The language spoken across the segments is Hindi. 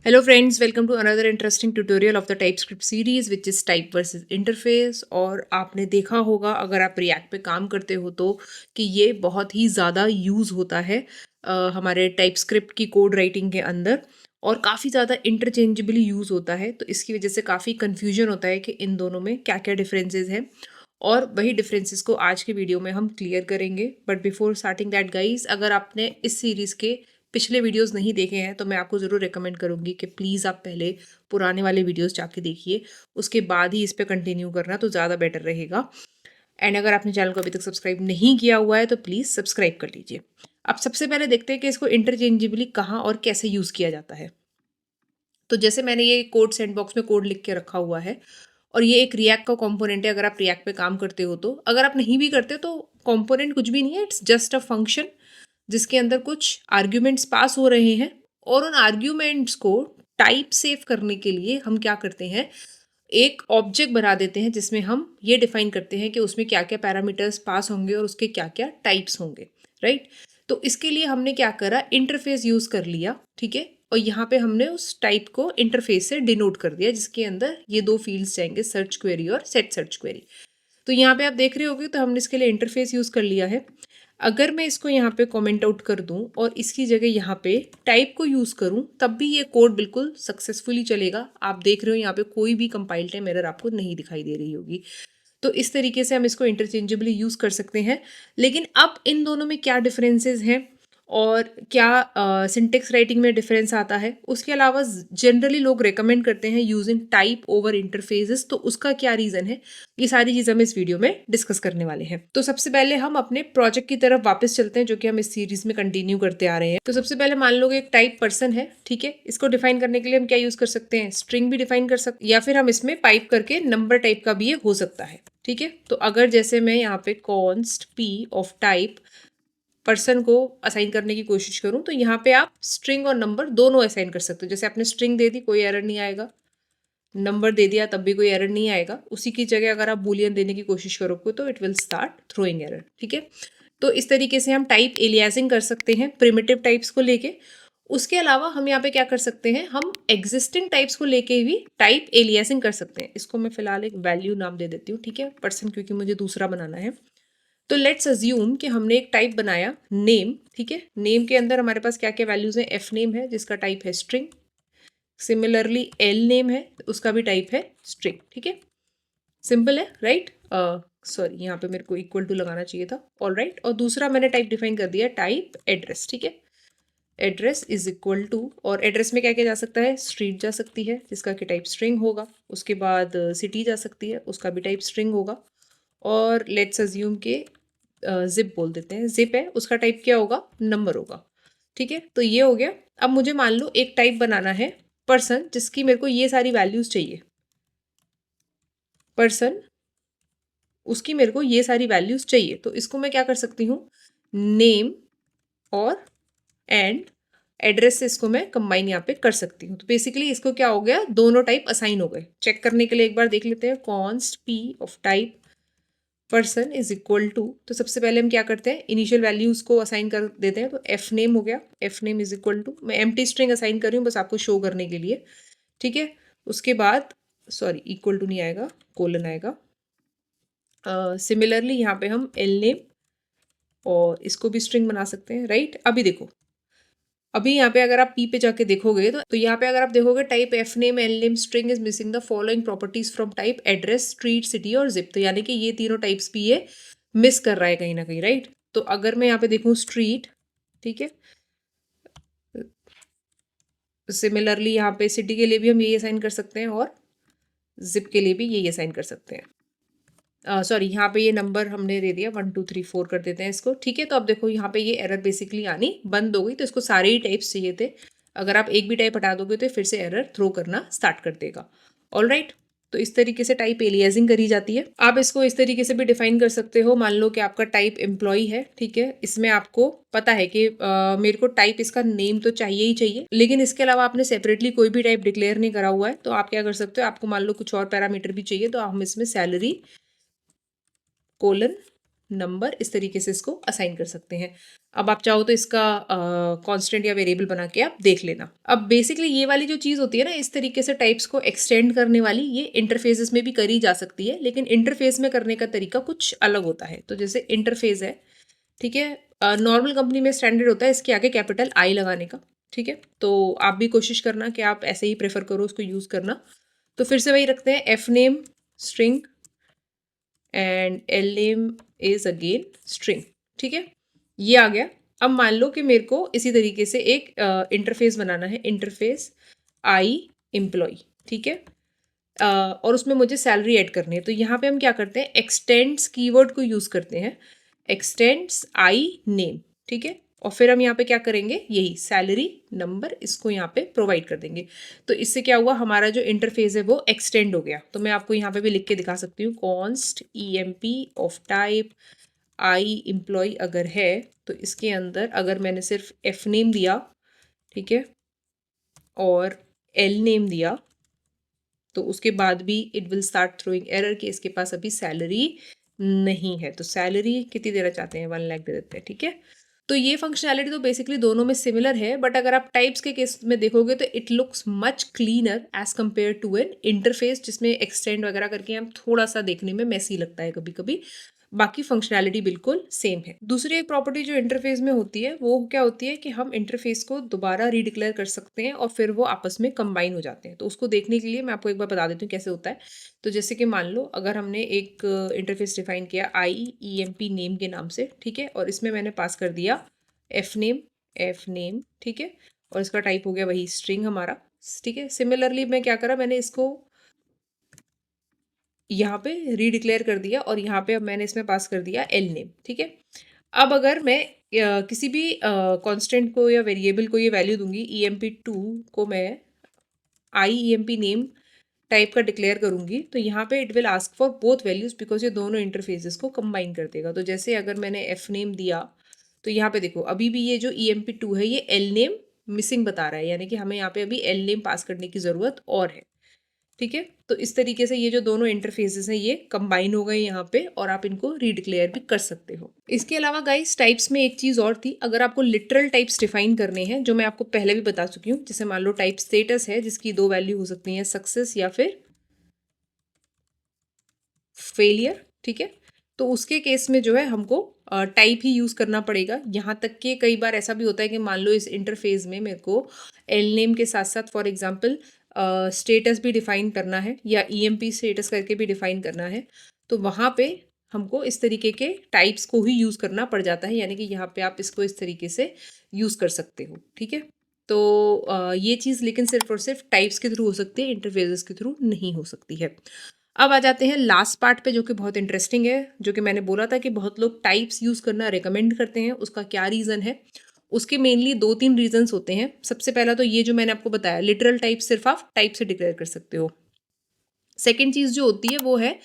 Hello friends, welcome to another interesting tutorial of the TypeScript series which is type versus interface। और आपने देखा होगा अगर आप React पे काम करते हो तो कि ये बहुत ही ज़्यादा यूज़ होता है हमारे TypeScript की कोड राइटिंग के अंदर और काफ़ी ज़्यादा इंटरचेंजेबली यूज़ होता है। तो इसकी वजह से काफ़ी कन्फ्यूजन होता है कि इन दोनों में क्या क्या डिफरेंसेस हैं और वही डिफरेंसेस को आज के वीडियो में हम क्लियर करेंगे। But before starting that guys, अगर आपने इस सीरीज़ के पिछले वीडियोस नहीं देखे हैं तो मैं आपको ज़रूर रिकमेंड करूँगी कि प्लीज़ आप पहले पुराने वाले वीडियोस जाके देखिए, उसके बाद ही इस पे कंटिन्यू करना तो ज़्यादा बेटर रहेगा। एंड अगर आपने चैनल को अभी तक सब्सक्राइब नहीं किया हुआ है तो प्लीज़ सब्सक्राइब कर लीजिए। अब सबसे पहले देखते हैं कि इसको इंटरचेंजेबली कहाँ और कैसे यूज़ किया जाता है। तो जैसे मैंने ये कोड सैंडबॉक्स में कोड लिख के रखा हुआ है और ये एक रिएक्ट का कंपोनेंट है। अगर आप रिएक्ट पे काम करते हो तो, अगर आप नहीं भी करते तो कंपोनेंट कुछ भी नहीं है, इट्स जस्ट अ फंक्शन जिसके अंदर कुछ आर्ग्यूमेंट्स पास हो रहे हैं और उन आर्ग्यूमेंट्स को टाइप सेव करने के लिए हम क्या करते हैं, एक ऑब्जेक्ट बना देते हैं जिसमें हम ये डिफाइन करते हैं कि उसमें क्या क्या पैरामीटर्स पास होंगे और उसके क्या क्या टाइप्स होंगे, राइट। तो इसके लिए हमने क्या करा, इंटरफेस यूज कर लिया, ठीक है। और यहाँ पे हमने उस टाइप को इंटरफेस से डिनोट कर दिया जिसके अंदर ये दो फील्ड्स जाएंगे, सर्च क्वेरी और सेट सर्च क्वेरी। तो यहाँ पे आप देख रहे होगे तो हमने इसके लिए इंटरफेस यूज कर लिया है। अगर मैं इसको यहाँ पे कमेंट आउट कर दूं और इसकी जगह यहाँ पे टाइप को यूज़ करूं तब भी ये कोड बिल्कुल सक्सेसफुली चलेगा। आप देख रहे हो यहाँ पे कोई भी कंपाइल टाइम एरर आपको नहीं दिखाई दे रही होगी। तो इस तरीके से हम इसको इंटरचेंजेबली यूज़ कर सकते हैं। लेकिन अब इन दोनों में क्या डिफरेंसेस हैं और क्या सिंटेक्स राइटिंग में डिफरेंस आता है, उसके अलावा जनरली लोग रेकमेंड करते हैं यूजिंग टाइप ओवर इंटरफेसेस, तो उसका क्या रीज़न है, ये सारी चीज़ हम इस वीडियो में डिस्कस करने वाले हैं। तो सबसे पहले हम अपने प्रोजेक्ट की तरफ वापस चलते हैं जो कि हम इस सीरीज में कंटिन्यू करते आ रहे हैं। तो सबसे पहले मान लो एक टाइप पर्सन है, ठीक है। इसको डिफाइन करने के लिए हम क्या यूज कर सकते हैं, स्ट्रिंग भी डिफाइन कर सकते, या फिर हम इसमें पाइप करके नंबर टाइप का भी ये हो सकता है, ठीक है। तो अगर जैसे मैं यहाँ पे const P of type person को असाइन करने की कोशिश करूं तो यहाँ पे आप स्ट्रिंग और नंबर दोनों असाइन कर सकते हो। जैसे आपने स्ट्रिंग दे दी, कोई एरर नहीं आएगा, नंबर दे दिया तब भी कोई एरर नहीं आएगा। उसी की जगह अगर आप बूलियन देने की कोशिश करोगे तो it will start throwing error, ठीक है। तो इस तरीके से हम टाइप एलियासिंग कर सकते हैं प्रिमिटिव टाइप्स को लेके। उसके अलावा हम यहाँ पे क्या कर सकते हैं, हम एग्जिस्टिंग टाइप्स को लेके भी टाइप एलियासिंग कर सकते हैं। इसको मैं फिलहाल एक वैल्यू नाम दे देती हूँ, ठीक है, पर्सन, क्योंकि मुझे दूसरा बनाना है। तो लेट्स अज्यूम कि हमने एक टाइप बनाया नेम, ठीक है। नेम के अंदर हमारे पास क्या क्या वैल्यूज हैं, एफ नेम है जिसका टाइप है स्ट्रिंग, सिमिलरली एल नेम है उसका भी टाइप है स्ट्रिंग, ठीक है। सिंपल है, राइट। सॉरी, यहाँ पे मेरे को इक्वल टू लगाना चाहिए था, ऑल राइट। और दूसरा मैंने टाइप डिफाइन कर दिया टाइप एड्रेस, ठीक है। एड्रेस इज इक्वल टू, और एड्रेस में क्या क्या जा सकता है, स्ट्रीट जा सकती है जिसका कि टाइप स्ट्रिंग होगा, उसके बाद सिटी जा सकती है उसका भी टाइप स्ट्रिंग होगा, और लेट्स अज्यूम के जिप बोल देते हैं, जिप है उसका टाइप क्या होगा, नंबर होगा, ठीक है। तो ये हो गया। अब मुझे मान लो एक टाइप बनाना है पर्सन जिसकी मेरे को ये सारी वैल्यूज चाहिए, पर्सन उसकी मेरे को ये सारी वैल्यूज चाहिए। तो इसको मैं क्या कर सकती हूँ, नेम और एंड एड्रेस से इसको मैं कंबाइन यहाँ पे कर सकती हूँ। तो बेसिकली इसको क्या हो गया, दोनों टाइप असाइन हो गए। चेक करने के लिए एक बार देख लेते हैं, const P of type person is equal to, तो सबसे पहले हम क्या करते हैं, इनिशियल वैल्यूज को असाइन कर देते हैं। तो एफ नेम हो गया, F name is equal to, मैं एम्प्टी स्ट्रिंग असाइन कर रही हूँ बस आपको शो करने के लिए, ठीक है। उसके बाद सॉरी इक्वल टू नहीं आएगा, कोलन आएगा। सिमिलरली यहाँ पे हम एल नेम और इसको भी स्ट्रिंग बना सकते हैं, राइट। अभी देखो, अभी यहाँ पे अगर आप पी पे जाके देखोगे तो यहाँ पे अगर आप देखोगे type F name L name string is missing the following properties from type address street city और जिप। तो यानी कि ये तीनों टाइप्स भी ये मिस कर रहा है कहीं ना कहीं, राइट। तो अगर मैं यहाँ पे देखूँ स्ट्रीट, ठीक है, सिमिलरली यहाँ पे सिटी के लिए भी हम यही असाइन कर सकते हैं और जिप के लिए भी यही असाइन कर सकते हैं। सॉरी, यहाँ पे ये नंबर हमने दे दिया 1 2 3 4 कर देते हैं इसको, ठीक है। तो अब देखो यहाँ पे ये एरर बेसिकली आनी बंद हो गई। तो इसको सारे ही टाइप्स चाहिए थे, अगर आप एक भी टाइप हटा दोगे तो फिर से एरर थ्रो करना स्टार्ट कर देगा, ऑल राइट। तो इस तरीके से टाइप एलियासिंग करी जाती है। आप इसको इस तरीके से भी डिफाइन कर सकते हो, मान लो कि आपका टाइप एम्प्लॉय है, ठीक है। इसमें आपको पता है कि मेरे को टाइप इसका नेम तो चाहिए ही चाहिए, लेकिन इसके अलावा आपने सेपरेटली कोई भी टाइप डिक्लेयर नहीं करा हुआ है। तो आप क्या कर सकते हो, आपको मान लो कुछ और पैरामीटर भी चाहिए, तो हम इसमें सैलरी कोलन नंबर इस तरीके से इसको असाइन कर सकते हैं। अब आप चाहो तो इसका कांस्टेंट या वेरिएबल बना के आप देख लेना। अब बेसिकली ये वाली जो चीज़ होती है ना, इस तरीके से टाइप्स को एक्सटेंड करने वाली, ये इंटरफेसेस में भी करी जा सकती है, लेकिन इंटरफेस में करने का तरीका कुछ अलग होता है। तो जैसे इंटरफेस है, ठीक है, नॉर्मल कंपनी में स्टैंडर्ड होता है इसके आगे कैपिटल आई लगाने का, ठीक है। तो आप भी कोशिश करना कि आप ऐसे ही प्रेफर करो उसको यूज़ करना। तो फिर से वही रखते हैं, F name string and L name is again string, ठीक है, ये आ गया। अब मान लो कि मेरे को इसी तरीके से एक इंटरफेस बनाना है, इंटरफेस आई एम्प्लॉय, ठीक है, और उसमें मुझे सैलरी ऐड करनी है। तो यहाँ पे हम क्या करते हैं, एक्सटेंड्स कीवर्ड को यूज़ करते हैं, एक्सटेंड्स आई नेम, ठीक है, और फिर हम यहाँ पे क्या करेंगे, यही सैलरी नंबर इसको यहाँ पे प्रोवाइड कर देंगे। तो इससे क्या हुआ, हमारा जो इंटरफेस है वो एक्सटेंड हो गया। तो मैं आपको यहाँ पे भी लिख के दिखा सकती हूँ, const EMP of type I employ अगर है तो इसके अंदर अगर मैंने सिर्फ एफ नेम दिया, ठीक है, और एल नेम दिया, तो उसके बाद भी it will start throwing error कि इसके पास अभी सैलरी नहीं है। तो सैलरी कितनी देना चाहते हैं, 1 लाख दे देते हैं, ठीक है। तो ये फंक्शनैलिटी तो बेसिकली दोनों में सिमिलर है, बट अगर आप टाइप्स के केस में देखोगे तो it looks much cleaner as compare to an interface, जिसमें एक्सटेंड वगैरह करके हम थोड़ा सा देखने में मैसी लगता है कभी कभी। बाकी फंक्शनैलिटी बिल्कुल सेम है। दूसरी एक प्रॉपर्टी जो इंटरफेस में होती है वो क्या होती है कि हम इंटरफेस को दोबारा रीडिक्लेयर कर सकते हैं और फिर वो आपस में कंबाइन हो जाते हैं। तो उसको देखने के लिए मैं आपको एक बार बता देती हूँ कैसे होता है। तो जैसे कि मान लो अगर हमने एक इंटरफेस डिफाइन किया IEMP नेम के नाम से, ठीक है, और इसमें मैंने पास कर दिया एफ नेम, ठीक है, और इसका टाइप हो गया वही स्ट्रिंग हमारा, ठीक है। सिमिलरली मैं क्या करा, मैंने इसको यहाँ पे रीडिक्लेयर कर दिया और यहाँ पे अब मैंने इसमें पास कर दिया एल नेम, ठीक है। अब अगर मैं किसी भी कांस्टेंट को या वेरिएबल को ये वैल्यू दूंगी, EMP2 को मैं IEMP नेम टाइप का डिक्लेयर करूंगी, तो यहाँ पे it will ask for both values because ये दोनों इंटरफेसेस को कंबाइन कर देगा। तो जैसे अगर मैंने एफ नेम दिया तो यहाँ पे देखो अभी भी ये जो EMP2 है ये एल नेम मिसिंग बता रहा है, यानी कि हमें यहाँ पे अभी एल नेम पास करने की ज़रूरत और है, ठीक है। तो इस तरीके से ये जो दोनों इंटरफेसेस हैं ये कंबाइन हो गए यहाँ पे, और आप इनको रीडिक्लेयर भी कर सकते हो। इसके अलावा गाइस टाइप्स में एक चीज़ और थी, अगर आपको लिटरल टाइप्स डिफाइन करने हैं, जो मैं आपको पहले भी बता चुकी हूँ, जैसे मान लो टाइप स्टेटस है जिसकी 2 वैल्यू हो सकती हैं, सक्सेस या फिर फेलियर, ठीक है। तो उसके केस में जो है हमको टाइप ही यूज़ करना पड़ेगा। यहाँ तक कि कई बार ऐसा भी होता है कि मान लो इस इंटरफेस में मेरे को एल नेम के साथ साथ फॉर एग्जांपल स्टेटस भी डिफाइन करना है या EMP स्टेटस करके भी डिफाइन करना है, तो वहाँ पे हमको इस तरीके के टाइप्स को ही यूज़ करना पड़ जाता है, यानी कि यहाँ पे आप इसको इस तरीके से यूज़ कर सकते हो, ठीक है। तो ये चीज़ लेकिन सिर्फ और सिर्फ टाइप्स के थ्रू हो सकती है, इंटरफेसेस के थ्रू नहीं हो सकती है। अब आ जाते हैं लास्ट पार्ट पे, जो कि बहुत इंटरेस्टिंग है, जो कि मैंने बोला था कि बहुत लोग टाइप्स यूज़ करना रिकमेंड करते हैं। उसका क्या रीज़न है, उसके मेनली 2-3 रीजंस होते हैं। सबसे पहला तो ये जो मैंने आपको बताया, लिटरल टाइप सिर्फ आप टाइप से डिक्लेयर कर सकते हो। सेकेंड चीज़ जो होती है वो है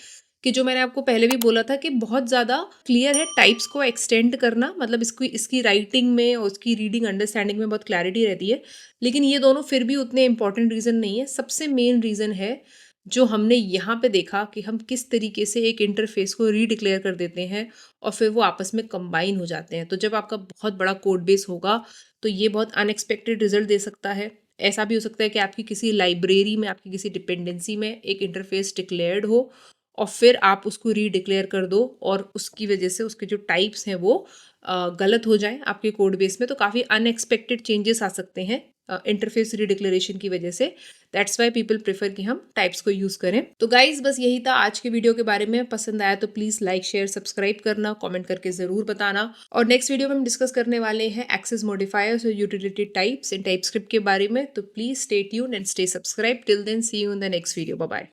कि जो मैंने आपको पहले भी बोला था कि बहुत ज़्यादा क्लियर है टाइप्स को एक्सटेंड करना, मतलब इसकी राइटिंग में और उसकी रीडिंग अंडरस्टैंडिंग में बहुत क्लैरिटी रहती है। लेकिन ये दोनों फिर भी उतने इंपॉर्टेंट रीज़न नहीं है। सबसे मेन रीज़न है जो हमने यहाँ पे देखा कि हम किस तरीके से एक इंटरफेस को रीडिक्लेयर कर देते हैं और फिर वो आपस में कंबाइन हो जाते हैं। तो जब आपका बहुत बड़ा कोड बेस होगा तो ये बहुत अनएक्सपेक्टेड रिजल्ट दे सकता है। ऐसा भी हो सकता है कि आपकी किसी लाइब्रेरी में, आपकी किसी डिपेंडेंसी में एक इंटरफेस डिक्लेयर्ड हो और फिर आप उसको रीडिक्लेयर कर दो और उसकी वजह से उसके जो टाइप्स हैं वो गलत हो जाएं आपके कोड बेस में। तो काफ़ी अनएक्सपेक्टेड चेंजेस आ सकते हैं इंटरफेस रीडिक्लेरेशन की वजह से। दैट्स वाई पीपल प्रेफर कि हम टाइप्स को यूज़ करें। तो गाइज बस यही था आज के वीडियो के बारे में। पसंद आया तो प्लीज़ लाइक शेयर सब्सक्राइब करना, कमेंट करके ज़रूर बताना। और नेक्स्ट वीडियो में हम डिस्कस करने वाले हैं एक्सेस मॉडिफायर्स और यूटिलिटी टाइप्स इन टाइपस्क्रिप्ट के बारे में। तो please stay tuned and stay subscribe. Till then see you in the next video. Bye bye.